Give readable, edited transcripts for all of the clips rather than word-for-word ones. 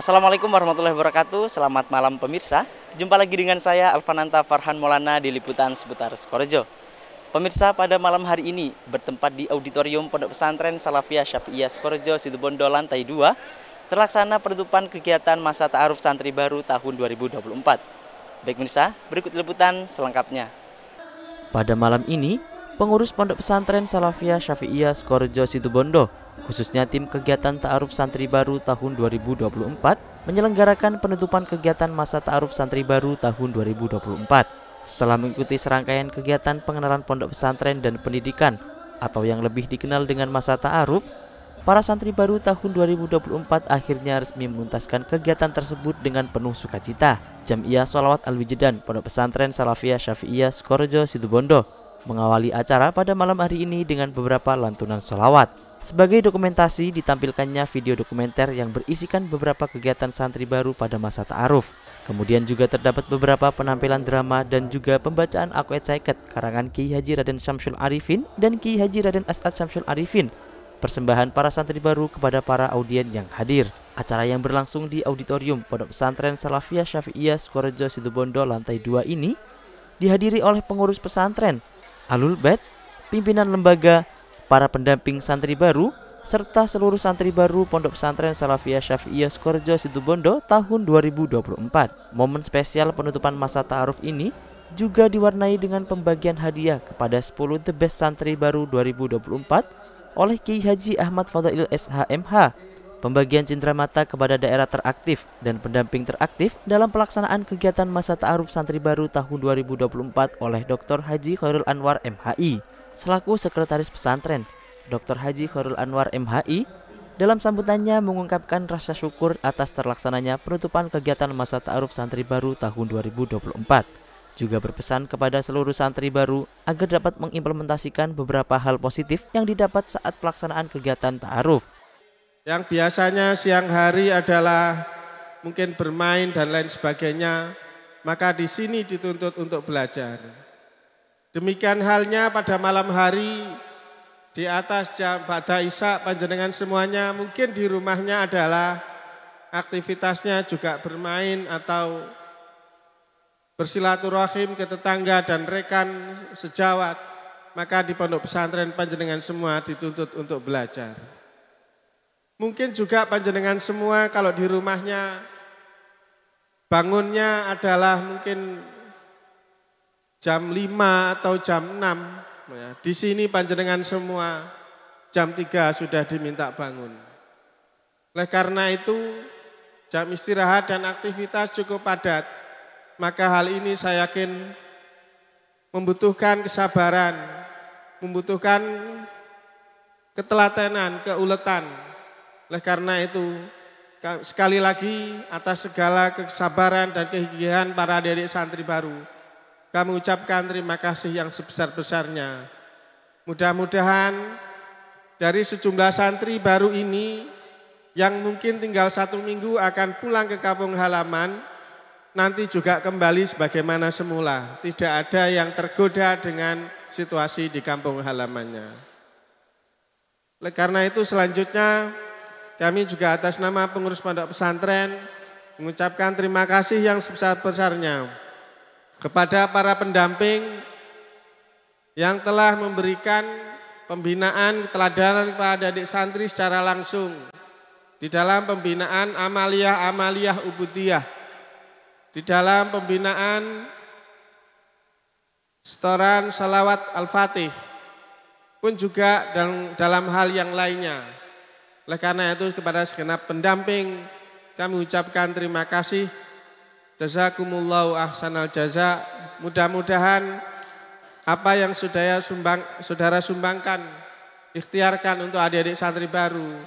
Assalamualaikum warahmatullahi wabarakatuh. Selamat malam pemirsa. Jumpa lagi dengan saya Alfananta Farhan Maulana di liputan seputar Sukorejo. Pemirsa, pada malam hari ini bertempat di auditorium Pondok Pesantren Salafiyah Syafi'iyah Sukorejo Situbondo lantai 2 terlaksana penutupan kegiatan masa ta'aruf santri baru tahun 2024. Baik pemirsa, berikut liputan selengkapnya. Pada malam ini, pengurus Pondok Pesantren Salafiyah Syafi'iyah Sukorejo Situbondo, khususnya tim kegiatan ta'aruf santri baru tahun 2024, menyelenggarakan penutupan kegiatan masa ta'aruf santri baru tahun 2024. Setelah mengikuti serangkaian kegiatan pengenalan pondok pesantren dan pendidikan atau yang lebih dikenal dengan masa ta'aruf, para santri baru tahun 2024 akhirnya resmi menuntaskan kegiatan tersebut dengan penuh sukacita. Jamiah Sholawat Al-Wijdan Pondok Pesantren Salafiyah Syafi'iyah Sukorejo Situbondo mengawali acara pada malam hari ini dengan beberapa lantunan sholawat. Sebagai dokumentasi, ditampilkannya video dokumenter yang berisikan beberapa kegiatan santri baru pada masa ta'aruf. Kemudian juga terdapat beberapa penampilan drama dan juga pembacaan aqwaid saiket karangan Kiai Haji Raden Syamsul Arifin dan Kiai Haji Raden As'ad Syamsul Arifin, persembahan para santri baru kepada para audien yang hadir. Acara yang berlangsung di auditorium Pondok Pesantren Salafiyah Syafi'iyah Sukorejo Situbondo lantai 2 ini dihadiri oleh pengurus pesantren, Alul Bait, pimpinan lembaga, para pendamping santri baru, serta seluruh santri baru Pondok Pesantren Salafiyah Syafi'iyah Sukorejo Situbondo tahun 2024. Momen spesial penutupan masa ta'aruf ini juga diwarnai dengan pembagian hadiah kepada 10 The Best Santri Baru 2024 oleh Kiai Haji Ahmad Fadail SHMH, pembagian cindramata kepada daerah teraktif dan pendamping teraktif dalam pelaksanaan kegiatan masa ta'aruf santri baru tahun 2024 oleh Dr. Haji Khairul Anwar MHI. Selaku Sekretaris Pesantren, Dr. Haji Khairul Anwar MHI dalam sambutannya mengungkapkan rasa syukur atas terlaksananya penutupan kegiatan masa ta'aruf santri baru tahun 2024. Juga berpesan kepada seluruh santri baru agar dapat mengimplementasikan beberapa hal positif yang didapat saat pelaksanaan kegiatan ta'aruf. Yang biasanya siang hari adalah mungkin bermain dan lain sebagainya, maka di sini dituntut untuk belajar. Demikian halnya pada malam hari di atas jam ba'da isya, panjenengan semuanya mungkin di rumahnya adalah aktivitasnya juga bermain atau bersilaturahim ke tetangga dan rekan sejawat, maka di pondok pesantren panjenengan semua dituntut untuk belajar. Mungkin juga panjenengan semua kalau di rumahnya bangunnya adalah mungkin jam 5 atau jam 6. Di sini panjenengan semua jam 3 sudah diminta bangun. Oleh karena itu jam istirahat dan aktivitas cukup padat. Maka hal ini saya yakin membutuhkan kesabaran, membutuhkan ketelatenan, keuletan. Oleh karena itu sekali lagi atas segala kesabaran dan kegigihan para adik-adik santri baru, kami ucapkan terima kasih yang sebesar-besarnya. Mudah-mudahan dari sejumlah santri baru ini yang mungkin tinggal 1 minggu akan pulang ke kampung halaman, nanti juga kembali sebagaimana semula. Tidak ada yang tergoda dengan situasi di kampung halamannya. Oleh karena itu selanjutnya kami juga atas nama pengurus pondok pesantren mengucapkan terima kasih yang sebesar-besarnya kepada para pendamping yang telah memberikan pembinaan keteladanan kepada adik santri secara langsung di dalam pembinaan amaliyah ubudiyah, di dalam pembinaan setoran salawat al-fatih, pun juga dalam hal yang lainnya. Oleh karena itu kepada segenap pendamping kami ucapkan terima kasih. Jazakumullahu ahsanal jaza. Mudah-mudahan apa yang saudara sumbangkan, ikhtiarkan untuk adik-adik santri baru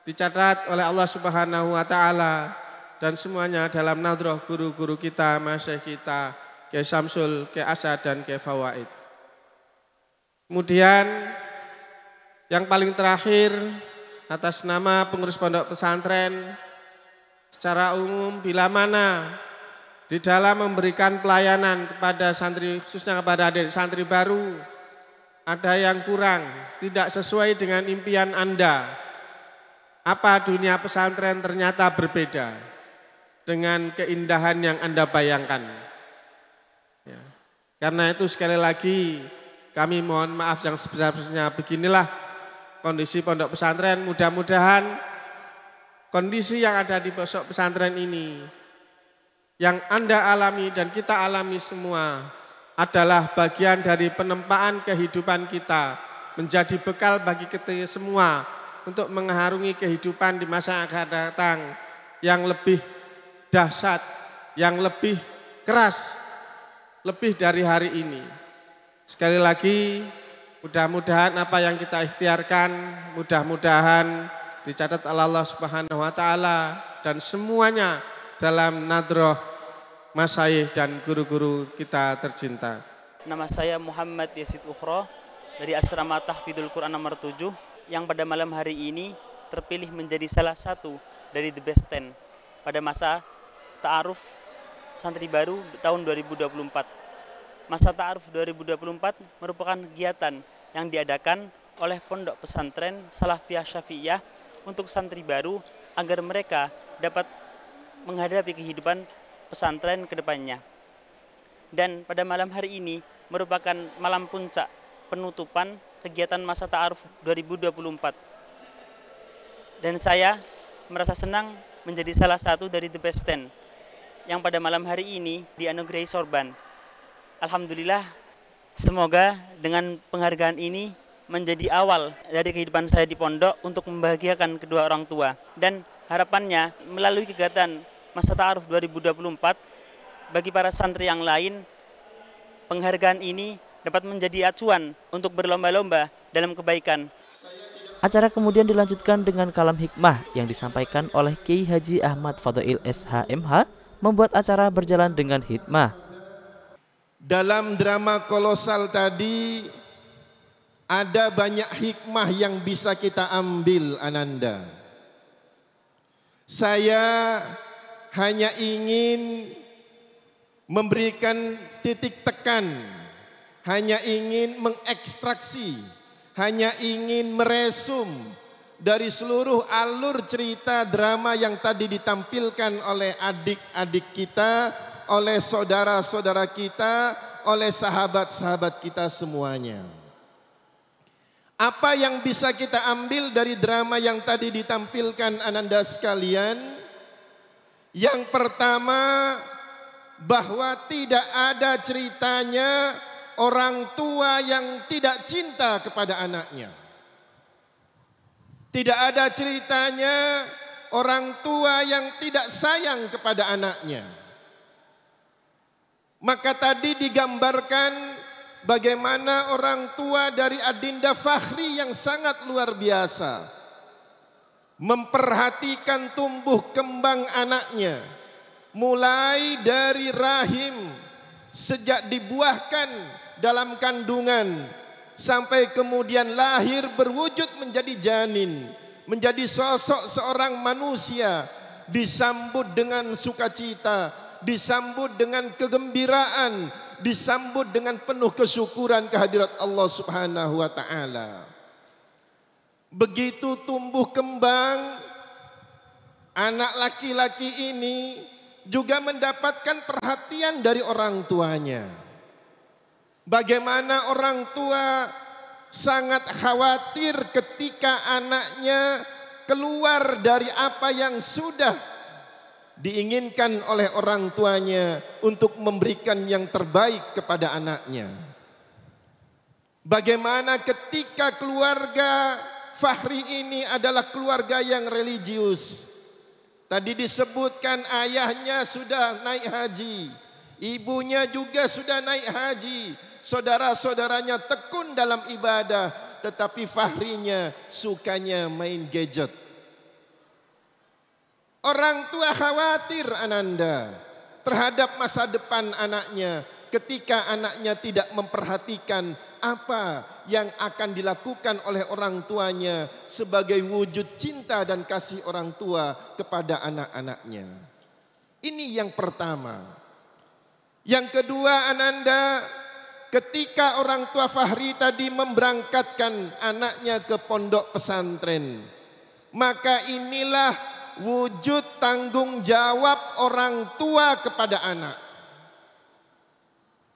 dicatat oleh Allah Subhanahu wa taala dan semuanya dalam nadroh guru-guru kita, masyayikh kita, Kiai Syamsul, Kiai Asad dan Kiai Fawaid. Kemudian yang paling terakhir atas nama pengurus pondok pesantren secara umum, bila mana di dalam memberikan pelayanan kepada santri, khususnya kepada adik santri baru, ada yang kurang, tidak sesuai dengan impian Anda, apa dunia pesantren ternyata berbeda dengan keindahan yang Anda bayangkan. Ya. Karena itu sekali lagi kami mohon maaf yang sebesar-besarnya. Beginilah kondisi pondok pesantren. Mudah-mudahan kondisi yang ada di pondok pesantren ini, yang Anda alami dan kita alami semua, adalah bagian dari penempaan kehidupan kita, menjadi bekal bagi kita semua untuk mengharungi kehidupan di masa akan datang yang lebih dahsyat, yang lebih keras, lebih dari hari ini. Sekali lagi, mudah-mudahan apa yang kita ikhtiarkan, mudah-mudahan dicatat oleh Allah Subhanahu wa taala dan semuanya dalam nadroh masyayikh dan guru-guru kita tercinta. Nama saya Muhammad Yazid Ukhro dari Asrama Tahfidzul Quran nomor 7 yang pada malam hari ini terpilih menjadi salah satu dari The Best 10 pada masa Ta'aruf Santri Baru tahun 2024. Masa Ta'aruf 2024 merupakan kegiatan yang diadakan oleh Pondok Pesantren Salafiyah Syafi'iyah untuk santri baru agar mereka dapat menghadapi kehidupan pesantren ke depannya. Dan pada malam hari ini merupakan malam puncak penutupan kegiatan masa Ta'aruf 2024. Dan saya merasa senang menjadi salah satu dari The Best 10 yang pada malam hari ini dianugerahi sorban. Alhamdulillah, semoga dengan penghargaan ini menjadi awal dari kehidupan saya di pondok untuk membahagiakan kedua orang tua. Dan harapannya melalui kegiatan masa Ta'aruf 2024 bagi para santri yang lain, penghargaan ini dapat menjadi acuan untuk berlomba-lomba dalam kebaikan. Acara kemudian dilanjutkan dengan kalam hikmah yang disampaikan oleh Kiai Haji Ahmad Fadail SHMH, membuat acara berjalan dengan hikmah. Dalam drama kolosal tadi ada banyak hikmah yang bisa kita ambil, Ananda. Saya hanya ingin memberikan titik tekan, hanya ingin mengekstraksi, hanya ingin meresum dari seluruh alur cerita drama yang tadi ditampilkan oleh adik-adik kita, oleh saudara-saudara kita, oleh sahabat-sahabat kita semuanya. Apa yang bisa kita ambil dari drama yang tadi ditampilkan Ananda sekalian? Yang pertama, bahwa tidak ada ceritanya orang tua yang tidak cinta kepada anaknya. Tidak ada ceritanya orang tua yang tidak sayang kepada anaknya. Maka tadi digambarkan bagaimana orang tua dari Adinda Fakhri yang sangat luar biasa memperhatikan tumbuh kembang anaknya, mulai dari rahim sejak dibuahkan dalam kandungan sampai kemudian lahir berwujud menjadi janin, menjadi sosok seorang manusia, disambut dengan sukacita, disambut dengan kegembiraan, disambut dengan penuh kesyukuran kehadirat Allah Subhanahu wa taala. Begitu tumbuh kembang, anak laki-laki ini juga mendapatkan perhatian dari orang tuanya. Bagaimana orang tua sangat khawatir ketika anaknya keluar dari apa yang sudah diinginkan oleh orang tuanya untuk memberikan yang terbaik kepada anaknya. Bagaimana ketika keluarga Fakhri ini adalah keluarga yang religius. Tadi disebutkan ayahnya sudah naik haji, ibunya juga sudah naik haji, saudara-saudaranya tekun dalam ibadah, tetapi Fakhrinya sukanya main gadget. Orang tua khawatir, Ananda, terhadap masa depan anaknya ketika anaknya tidak memperhatikan apa yang akan dilakukan oleh orang tuanya sebagai wujud cinta dan kasih orang tua kepada anak-anaknya. Ini yang pertama. Yang kedua, Ananda, ketika orang tua Fakhri tadi memberangkatkan anaknya ke pondok pesantren, Maka inilah wujud tanggung jawab orang tua kepada anak.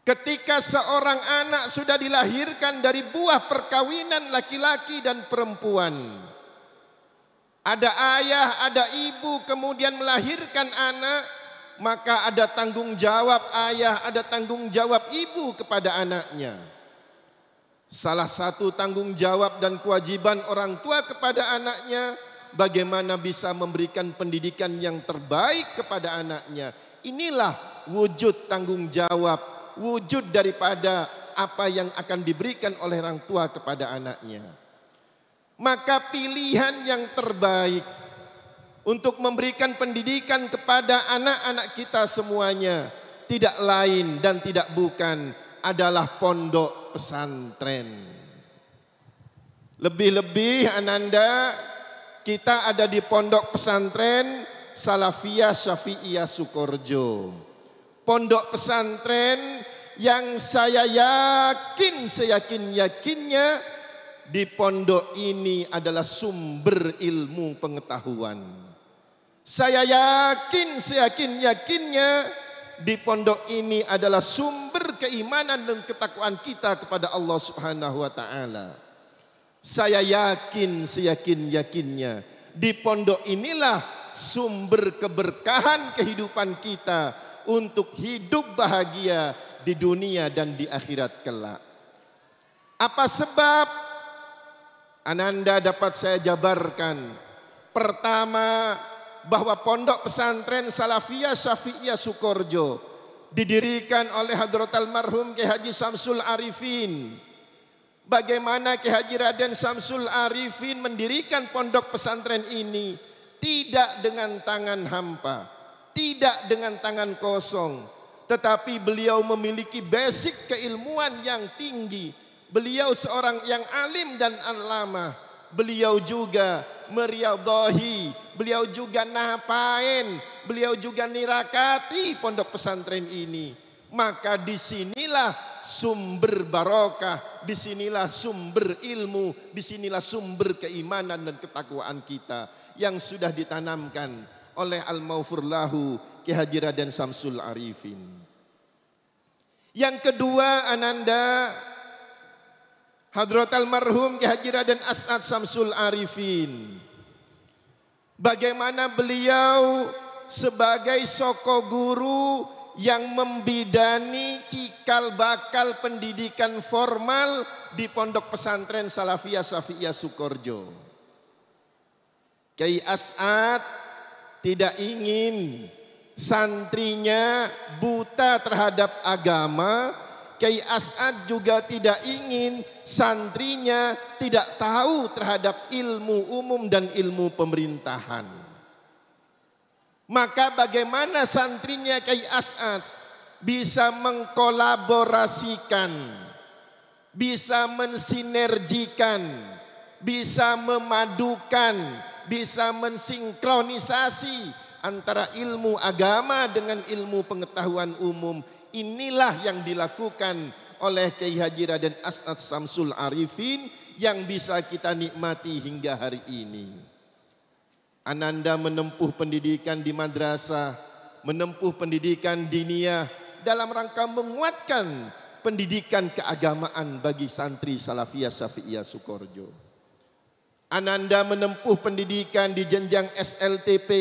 Ketika seorang anak sudah dilahirkan dari buah perkawinan laki-laki dan perempuan, ada ayah, ada ibu kemudian melahirkan anak, maka ada tanggung jawab ayah, ada tanggung jawab ibu kepada anaknya. Salah satu tanggung jawab dan kewajiban orang tua kepada anaknya, bagaimana bisa memberikan pendidikan yang terbaik kepada anaknya. Inilah wujud tanggung jawab, wujud daripada apa yang akan diberikan oleh orang tua kepada anaknya. Maka pilihan yang terbaik untuk memberikan pendidikan kepada anak-anak kita semuanya tidak lain dan tidak bukan adalah pondok pesantren. Lebih-lebih Ananda, kita ada di pondok pesantren Salafiyah Syafi'iyah Sukorejo. Pondok pesantren yang saya yakin, seyakin-yakinnya di pondok ini adalah sumber ilmu pengetahuan. Saya yakin, seyakin-yakinnya di pondok ini adalah sumber keimanan dan ketakwaan kita kepada Allah Subhanahu wa taala. Saya yakin, seyakin-yakinnya di pondok inilah sumber keberkahan kehidupan kita untuk hidup bahagia di dunia dan di akhirat kelak. Apa sebab? Ananda dapat saya jabarkan. Pertama, bahwa pondok pesantren Salafiyah Syafi'iyah Sukorejo didirikan oleh Hadratal Marhum Kiai Haji Samsul Arifin. Bagaimana Kiai Haji Raden Samsul Arifin mendirikan pondok pesantren ini tidak dengan tangan hampa, tidak dengan tangan kosong, tetapi beliau memiliki basic keilmuan yang tinggi. Beliau seorang yang alim dan allamah. Beliau juga meriadhahi, beliau juga napain, beliau juga nirakati pondok pesantren ini. Maka disinilah sumber barokah, disinilah sumber ilmu, disinilah sumber keimanan dan ketakwaan kita yang sudah ditanamkan oleh Al-Maghfur lahu Kiai Haji Raden Samsul Arifin. Yang kedua, Ananda, Hadratal Marhum Kiai Haji Raden As'ad Samsul Arifin. Bagaimana beliau sebagai soko guru yang membidani cikal bakal pendidikan formal di pondok pesantren Salafiyah Syafi'iyah Sukorejo. Kiai As'ad tidak ingin santrinya buta terhadap agama. Kiai As'ad juga tidak ingin santrinya tidak tahu terhadap ilmu umum dan ilmu pemerintahan. Maka bagaimana santrinya Kiai As'ad bisa mengkolaborasikan, bisa mensinergikan, bisa memadukan, bisa mensinkronisasi antara ilmu agama dengan ilmu pengetahuan umum. Inilah yang dilakukan oleh Kiai Haji Raden As'ad Samsul Arifin yang bisa kita nikmati hingga hari ini. Ananda menempuh pendidikan di madrasah, menempuh pendidikan diniyah dalam rangka menguatkan pendidikan keagamaan bagi santri Salafiyah Syafi'iyah Sukorejo. Ananda menempuh pendidikan di jenjang SLTP,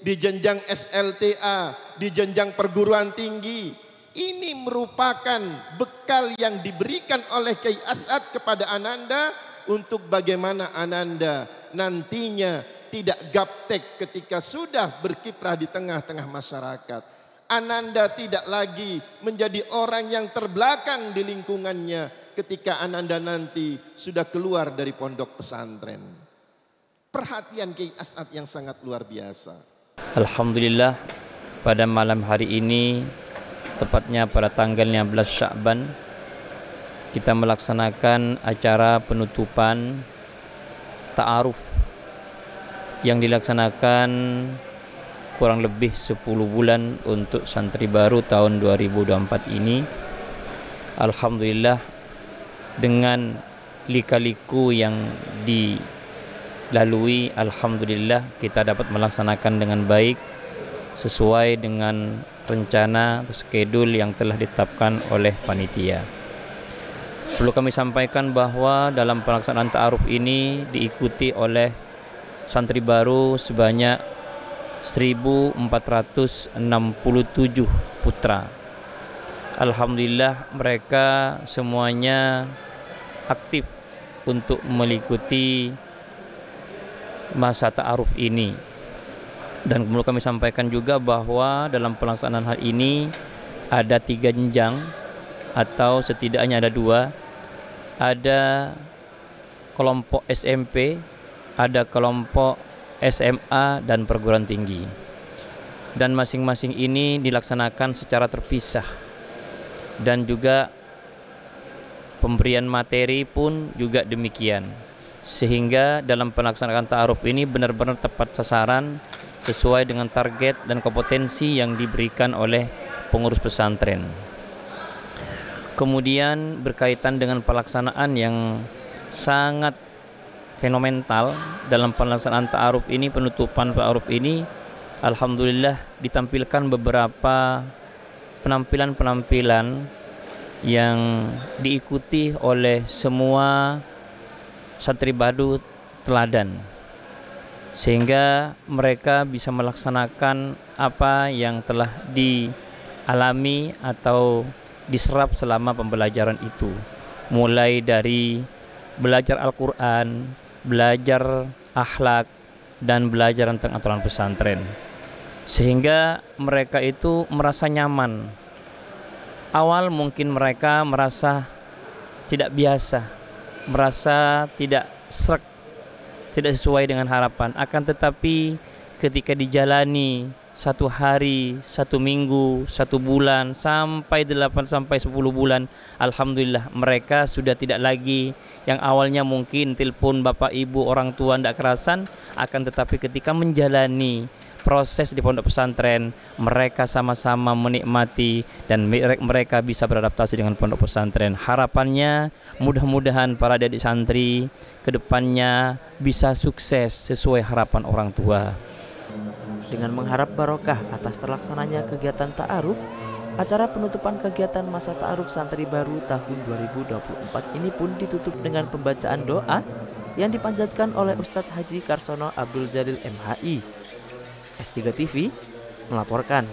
di jenjang SLTA, di jenjang perguruan tinggi. Ini merupakan bekal yang diberikan oleh Kiai As'ad kepada Ananda untuk bagaimana Ananda nantinya tidak gaptek ketika sudah berkiprah di tengah-tengah masyarakat. Ananda tidak lagi menjadi orang yang terbelakang di lingkungannya ketika Ananda nanti sudah keluar dari pondok pesantren. Perhatian Kiai As'ad yang sangat luar biasa. Alhamdulillah, pada malam hari ini, tepatnya pada tanggal 15 Sya'ban, kita melaksanakan acara penutupan ta'aruf yang dilaksanakan kurang lebih 10 bulan untuk santri baru tahun 2024 ini. Alhamdulillah, dengan lika-liku yang lalui, alhamdulillah kita dapat melaksanakan dengan baik sesuai dengan rencana atau skedul yang telah ditetapkan oleh panitia. Perlu kami sampaikan bahwa dalam pelaksanaan ta'aruf ini diikuti oleh santri baru sebanyak 1.467 putra. Alhamdulillah mereka semuanya aktif untuk mengikuti masa ta'aruf ini. Dan perlu kami sampaikan juga bahwa dalam pelaksanaan hal ini ada 3 jenjang atau setidaknya ada 2. Ada kelompok SMP, ada kelompok SMA dan perguruan tinggi. Dan masing-masing ini dilaksanakan secara terpisah. Dan juga pemberian materi pun juga demikian. Sehingga dalam pelaksanaan ta'aruf ini benar-benar tepat sasaran sesuai dengan target dan kompetensi yang diberikan oleh pengurus pesantren. Kemudian berkaitan dengan pelaksanaan yang sangat fenomenal dalam pelaksanaan ta'aruf ini, penutupan ta'aruf ini, alhamdulillah ditampilkan beberapa penampilan-penampilan yang diikuti oleh semua santri baru teladan, sehingga mereka bisa melaksanakan apa yang telah dialami atau diserap selama pembelajaran itu, mulai dari belajar Al-Quran, belajar akhlak, dan belajar tentang aturan pesantren, sehingga mereka itu merasa nyaman. Awal mungkin mereka merasa tidak biasa, merasa tidak sreg, tidak sesuai dengan harapan. Akan tetapi ketika dijalani 1 hari, 1 minggu, 1 bulan, sampai 8 sampai 10 bulan, alhamdulillah mereka sudah tidak lagi yang awalnya mungkin telepon bapak ibu orang tua tidak kerasan, akan tetapi ketika menjalani proses di pondok pesantren, mereka sama-sama menikmati dan mereka bisa beradaptasi dengan pondok pesantren. Harapannya mudah-mudahan para adik santri kedepannya bisa sukses sesuai harapan orang tua. Dengan mengharap barokah atas terlaksananya kegiatan ta'aruf, acara penutupan kegiatan masa ta'aruf santri baru tahun 2024 ini pun ditutup dengan pembacaan doa yang dipanjatkan oleh Ustadz Haji Karsono Abdul Jalil MHI. S3 TV melaporkan.